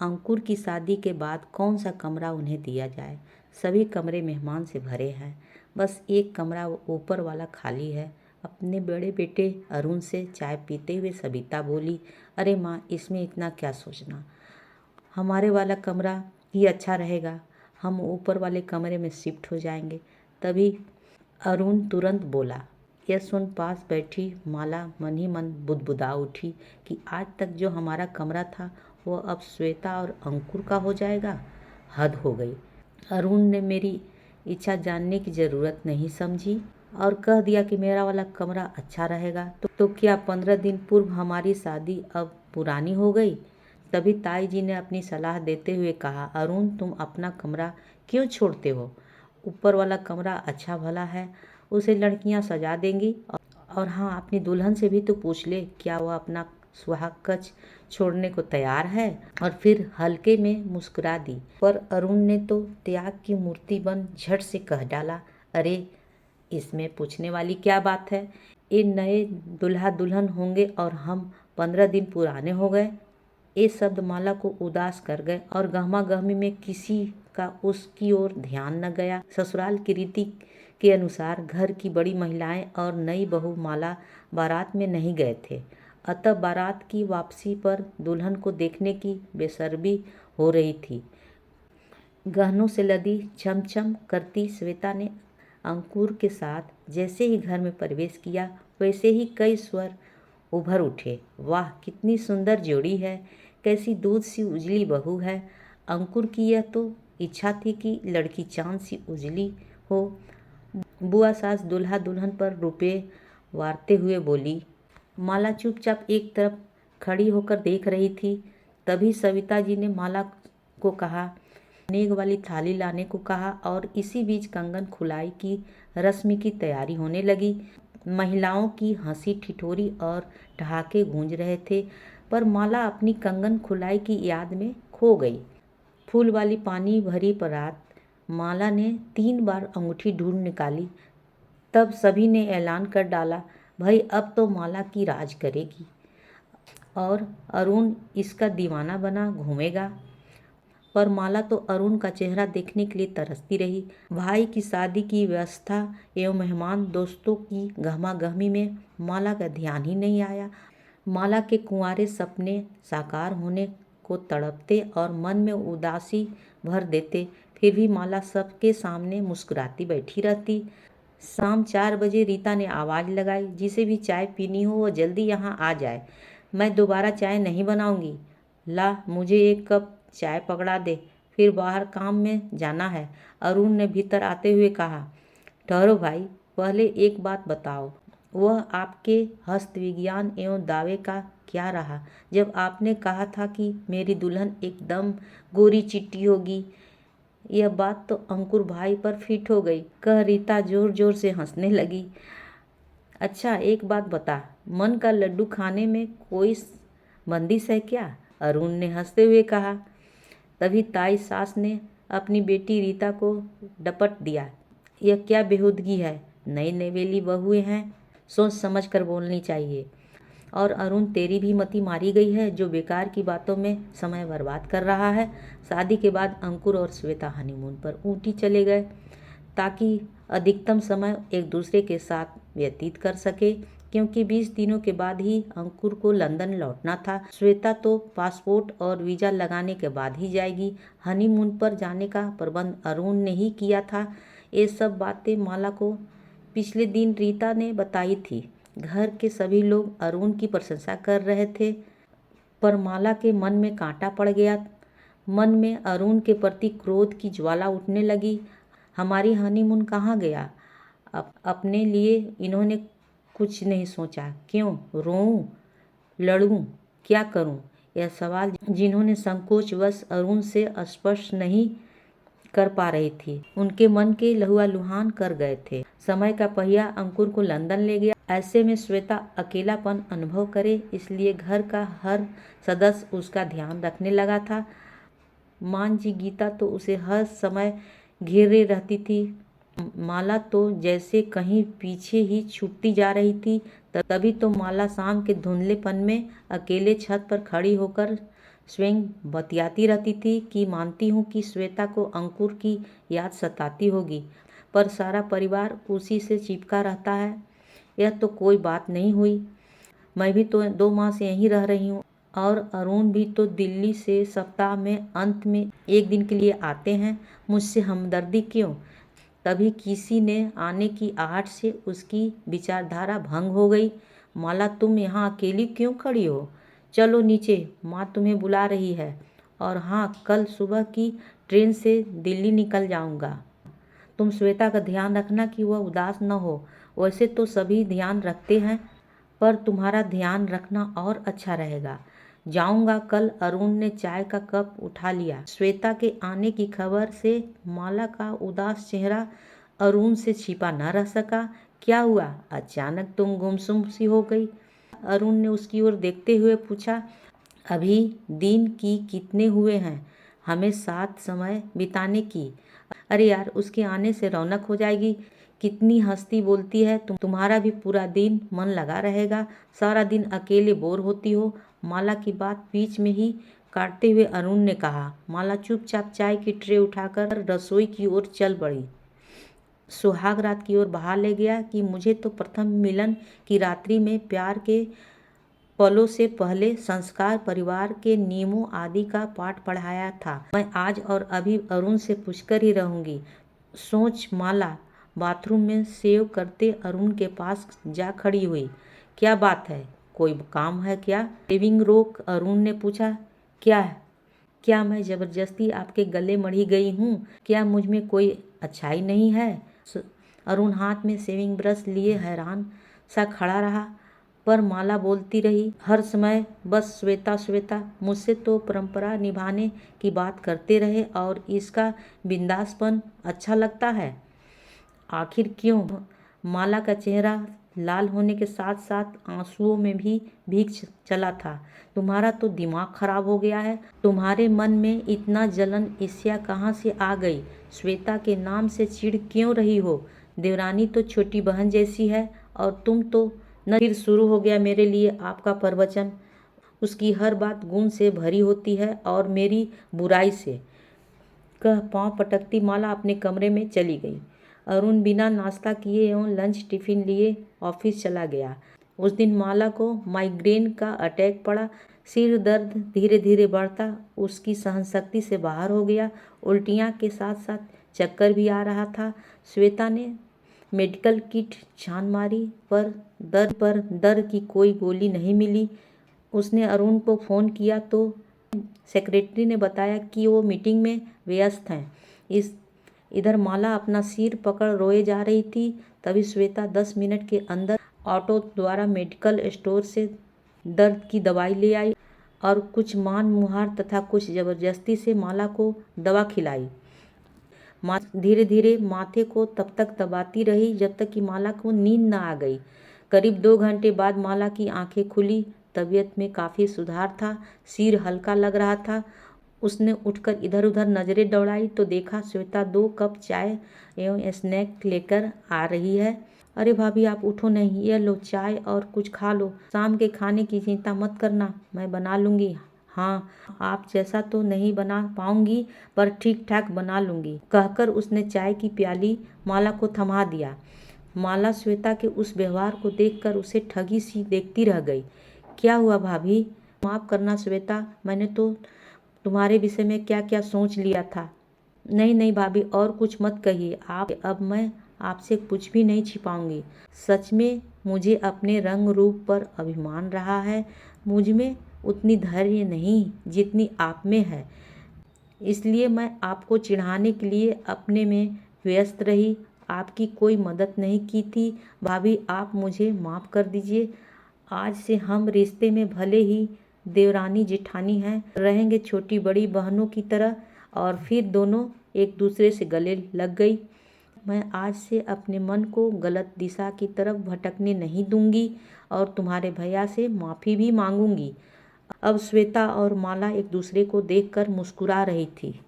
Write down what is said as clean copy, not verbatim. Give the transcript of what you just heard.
अंकुर की शादी के बाद कौन सा कमरा उन्हें दिया जाए। सभी कमरे मेहमान से भरे हैं, बस एक कमरा ऊपर वाला खाली है। अपने बड़े बेटे अरुण से चाय पीते हुए सविता बोली, अरे माँ, इसमें इतना क्या सोचना, हमारे वाला कमरा ही अच्छा रहेगा, हम ऊपर वाले कमरे में शिफ्ट हो जाएंगे। तभी अरुण तुरंत बोला। यह सुन पास बैठी माला मन ही मन बुदबुदा उठी कि आज तक जो हमारा कमरा था वो अब श्वेता और अंकुर का हो जाएगा। हद हो गई। अरुण ने मेरी इच्छा जानने की ज़रूरत नहीं समझी और कह दिया कि मेरा वाला कमरा अच्छा रहेगा। तो क्या 15 दिन पूर्व हमारी शादी अब पुरानी हो गई। तभी ताई जी ने अपनी सलाह देते हुए कहा, अरुण, तुम अपना कमरा क्यों छोड़ते हो। ऊपर वाला कमरा अच्छा भला है, उसे लड़कियां सजा देंगी। और हाँ, अपनी दुल्हन से भी तो पूछ ले, क्या वह अपना सुहाग कक्ष छोड़ने को तैयार है। और फिर हल्के में मुस्कुरा दी। पर अरुण ने तो त्याग की मूर्ति बन झट से कह डाला, अरे इसमें पूछने वाली क्या बात है। ये नए दुल्हा दुल्हन होंगे और हम 15 दिन पुराने हो गए। ये शब्द माला को उदास कर गए और गहमा गहमी में किसी का उसकी ओर ध्यान न गया। ससुराल की रीति के अनुसार घर की बड़ी महिलाएं और नई बहू माला बारात में नहीं गए थे। अतः बारात की वापसी पर दुल्हन को देखने की बेसब्री हो रही थी। गहनों से लदी छमछम करती श्वेता ने अंकुर के साथ जैसे ही घर में प्रवेश किया, वैसे ही कई स्वर उभर उठे। वाह, कितनी सुंदर जोड़ी है, कैसी दूध सी उजली बहू है। अंकुर की यह तो इच्छा थी कि लड़की चांद सी उजली हो। बुआ सास दुल्हा दुल्हन पर रुपए वारते हुए बोली। माला चुपचाप एक तरफ खड़ी होकर देख रही थी। तभी सविता जी ने माला को कहा, नेग वाली थाली लाने को कहा और इसी बीच कंगन खुलाई की रस्म की तैयारी होने लगी। महिलाओं की हंसी ठिठोरी और ठहाके गूंज रहे थे, पर माला अपनी कंगन खुलाई की याद में खो गई। फूल वाली पानी भरी परात माला ने 3 बार अंगूठी ढूंढ निकाली। तब सभी ने ऐलान कर डाला, भाई अब तो माला की राज करेगी और अरुण इसका दीवाना बना घूमेगा। पर माला तो अरुण का चेहरा देखने के लिए तरसती रही। भाई की शादी की व्यवस्था एवं मेहमान दोस्तों की गहमा गहमी में माला का ध्यान ही नहीं आया। माला के कुंवारे सपने साकार होने को तड़पते और मन में उदासी भर देते, फिर भी माला सबके सामने मुस्कुराती बैठी रहती। शाम 4 बजे रीता ने आवाज़ लगाई, जिसे भी चाय पीनी हो वो जल्दी यहाँ आ जाए, मैं दोबारा चाय नहीं बनाऊंगी। ला, मुझे एक कप चाय पकड़ा दे, फिर बाहर काम में जाना है। अरुण ने भीतर आते हुए कहा। ठहरो भाई, पहले एक बात बताओ, वह आपके हस्त विज्ञान एवं दावे का क्या रहा, जब आपने कहा था कि मेरी दुल्हन एकदम गोरी चिट्टी होगी। यह बात तो अंकुर भाई पर फिट हो गई, कह रीता जोर जोर से हंसने लगी। अच्छा एक बात बता, मन का लड्डू खाने में कोई बंदिश है क्या। अरुण ने हंसते हुए कहा। तभी ताई सास ने अपनी बेटी रीता को डपट दिया, यह क्या बेहूदगी है, नई नवेली बहुएं हैं, सोच समझ कर बोलनी चाहिए। और अरुण, तेरी भी मति मारी गई है, जो बेकार की बातों में समय बर्बाद कर रहा है। शादी के बाद अंकुर और श्वेता हनीमून पर ऊटी चले गए ताकि अधिकतम समय एक दूसरे के साथ व्यतीत कर सके, क्योंकि 20 दिनों के बाद ही अंकुर को लंदन लौटना था। श्वेता तो पासपोर्ट और वीज़ा लगाने के बाद ही जाएगी। हनीमून पर जाने का प्रबंध अरुण ने ही किया था। ये सब बातें माला को पिछले दिन रीता ने बताई थी। घर के सभी लोग अरुण की प्रशंसा कर रहे थे, पर माला के मन में कांटा पड़ गया। मन में अरुण के प्रति क्रोध की ज्वाला उठने लगी। हमारी हनीमून कहाँ गया। अपने लिए इन्होंने कुछ नहीं सोचा। क्यों रोऊं, लड़ूं, क्या करूं। यह सवाल जिन्होंने संकोचवश अरुण से स्पर्श नहीं कर पा रही थी, उनके मन के लहुआलुहान कर गए थे। समय का पहिया अंकुर को लंदन ले गया। ऐसे में श्वेता अकेलापन अनुभव करे, इसलिए घर का हर सदस्य उसका ध्यान रखने लगा था। मान जी गीता तो उसे हर समय घेरे रहती थी। माला तो जैसे कहीं पीछे ही छूटती जा रही थी। तभी तो माला शाम के धुंधलेपन में अकेले छत पर खड़ी होकर स्वयं बतियाती रहती थी कि मानती हूँ कि श्वेता को अंकुर की याद सताती होगी, पर सारा परिवार उसी से चिपका रहता है। यह तो कोई बात नहीं हुई। मैं भी तो 2 माह से यहीं रह रही हूँ और अरुण भी तो दिल्ली से सप्ताह में अंत में 1 दिन के लिए आते हैं। मुझसे हमदर्दी क्यों? तभी किसी ने आने की आहट से उसकी विचारधारा भंग हो गई। माला, तुम यहाँ अकेली क्यों खड़ी हो? चलो नीचे, माँ तुम्हें बुला रही है। और हाँ, कल सुबह की ट्रेन से दिल्ली निकल जाऊँगा। तुम श्वेता का ध्यान रखना कि वह उदास न हो। वैसे तो सभी ध्यान रखते हैं, पर तुम्हारा ध्यान रखना और अच्छा रहेगा। जाऊंगा कल। अरुण ने चाय का कप उठा लिया। श्वेता के आने की खबर से माला का उदास चेहरा अरुण से छिपा न रह सका। क्या हुआ? अचानक तुम गुमसुम सी हो गई? अरुण ने उसकी ओर देखते हुए पूछा। अभी दिन की कितने हुए हैं हमें साथ समय बिताने की? अरे यार, उसके आने से रौनक हो जाएगी। कितनी हंसती बोलती है। तुम्हारा भी पूरा दिन मन लगा रहेगा। सारा दिन अकेले बोर होती हो। माला की बात बीच में ही काटते हुए अरुण ने कहा। माला चुपचाप चाय की ट्रे उठाकर रसोई की ओर चल पड़ी। सुहाग रात की ओर बहा ले गया कि मुझे तो प्रथम मिलन की रात्रि में प्यार के पलों से पहले संस्कार, परिवार के नियमों आदि का पाठ पढ़ाया था। मैं आज और अभी अरुण से पूछकर ही रहूंगी। सोच माला बाथरूम में सेव करते अरुण के पास जा खड़ी हुई। क्या बात है? कोई काम है क्या? सेविंग रोक अरुण ने पूछा। क्या है? क्या मैं जबरदस्ती आपके गले मढ़ी गई हूँ? क्या मुझ में कोई अच्छाई नहीं है? अरुण हाथ में सेविंग ब्रश लिए हैरान सा खड़ा रहा, पर माला बोलती रही। हर समय बस श्वेता श्वेता। मुझसे तो परंपरा निभाने की बात करते रहे और इसका बिंदासपन अच्छा लगता है। आखिर क्यों? माला का चेहरा लाल होने के साथ साथ आंसुओं में भी भीग चला था। तुम्हारा तो दिमाग खराब हो गया है। तुम्हारे मन में इतना जलन ईर्ष्या कहाँ से आ गई? श्वेता के नाम से चिढ़ क्यों रही हो? देवरानी तो छोटी बहन जैसी है और तुम तो न। फिर शुरू हो गया मेरे लिए आपका प्रवचन। उसकी हर बात गुण से भरी होती है और मेरी बुराई से। कह पाँव पटकती माला अपने कमरे में चली गई। अरुण बिना नाश्ता किए एवं लंच टिफिन लिए ऑफिस चला गया। उस दिन माला को माइग्रेन का अटैक पड़ा। सिर दर्द धीरे धीरे बढ़ता उसकी सहनशक्ति से बाहर हो गया। उल्टियाँ के साथ साथ चक्कर भी आ रहा था। श्वेता ने मेडिकल किट छान मारी, पर दर्द की कोई गोली नहीं मिली। उसने अरुण को फ़ोन किया तो सेक्रेटरी ने बताया कि वो मीटिंग में व्यस्त हैं। इधर माला अपना सिर पकड़ रोए जा रही थी। तभी श्वेता 10 मिनट के अंदर ऑटो द्वारा मेडिकल स्टोर से दर्द की दवाई ले आई और कुछ मान मुहार तथा कुछ जबरदस्ती से माला को दवा खिलाई। धीरे धीरे माथे को तब तक दबाती रही जब तक कि माला को नींद न आ गई। करीब 2 घंटे बाद माला की आंखें खुली। तबीयत में काफ़ी सुधार था। सिर हल्का लग रहा था। उसने उठकर इधर उधर नज़रें दौड़ाई तो देखा श्वेता 2 कप चाय एवं स्नैक लेकर आ रही है। अरे भाभी, आप उठो नहीं, यह लो चाय और कुछ खा लो। शाम के खाने की चिंता मत करना, मैं बना लूँगी। हाँ, आप जैसा तो नहीं बना पाऊंगी, पर ठीक ठाक बना लूँगी, कहकर उसने चाय की प्याली माला को थमा दिया। माला श्वेता के उस व्यवहार को देखकर उसे ठगी सी देखती रह गई। क्या हुआ भाभी? माफ़ करना श्वेता, मैंने तो तुम्हारे विषय में क्या क्या सोच लिया था। नहीं नहीं भाभी, और कुछ मत कहिए आप। अब मैं आपसे कुछ भी नहीं छिपाऊंगी। सच में मुझे अपने रंग रूप पर अभिमान रहा है। मुझ में उतनी धैर्य नहीं जितनी आप में है, इसलिए मैं आपको चिढ़ाने के लिए अपने में व्यस्त रही, आपकी कोई मदद नहीं की थी। भाभी, आप मुझे माफ़ कर दीजिए। आज से हम रिश्ते में भले ही देवरानी जेठानी हैं, रहेंगे छोटी बड़ी बहनों की तरह। और फिर दोनों एक दूसरे से गले लग गई। मैं आज से अपने मन को गलत दिशा की तरफ भटकने नहीं दूंगी और तुम्हारे भैया से माफ़ी भी मांगूंगी। अब श्वेता और माला एक दूसरे को देखकर मुस्कुरा रही थी।